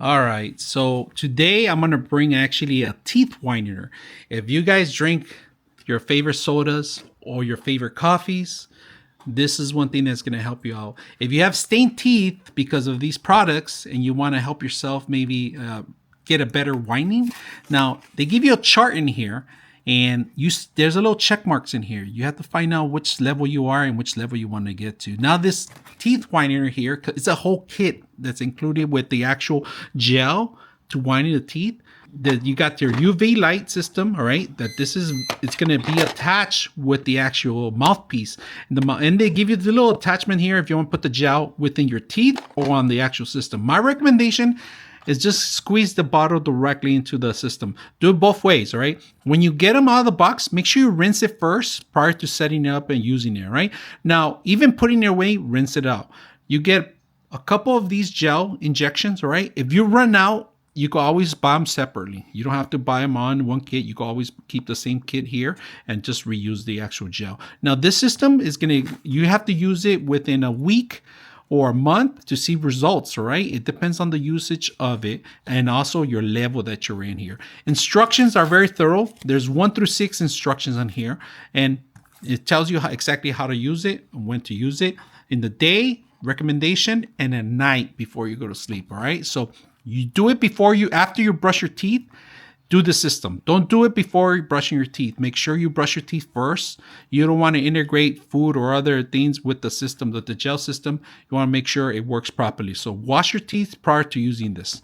All right, so today I'm gonna bring actually a teeth whitener. If you guys drink your favorite sodas or your favorite coffees, this is one thing that's gonna help you out. If you have stained teeth because of these products and you want to help yourself maybe get a better whitening, now they give you a chart in here, and there's a little check marks in here. You have to find out which level you are and which level you want to get to. Now this teeth whitener here, it's a whole kit that's included with the actual gel to whiten the teeth. That you got your UV light system, all right, that it's going to be attached with the actual mouthpiece, and they give you the little attachment here if you want to put the gel within your teeth or on the actual system. My recommendation is just squeeze the bottle directly into the system. Do it both ways, all right? When you get them out of the box, make sure you rinse it first prior to setting it up and using it, right? Now, even putting it away, rinse it out. You get a couple of these gel injections, all right? If you run out, you can always buy them separately. You don't have to buy them on one kit. You can always keep the same kit here and just reuse the actual gel. Now, this system is you have to use it within a week or a month to see results, all right? It depends on the usage of it and also your level that you're in here. Instructions are very thorough. There's 1 through 6 instructions on here, and it tells you exactly how to use it and when to use it in the day, recommendation, and at night before you go to sleep, all right? So you do it after you brush your teeth. Do the system. Don't do it before brushing your teeth. Make sure you brush your teeth first. You don't want to integrate food or other things with the system, the gel system. You want to make sure it works properly. So wash your teeth prior to using this.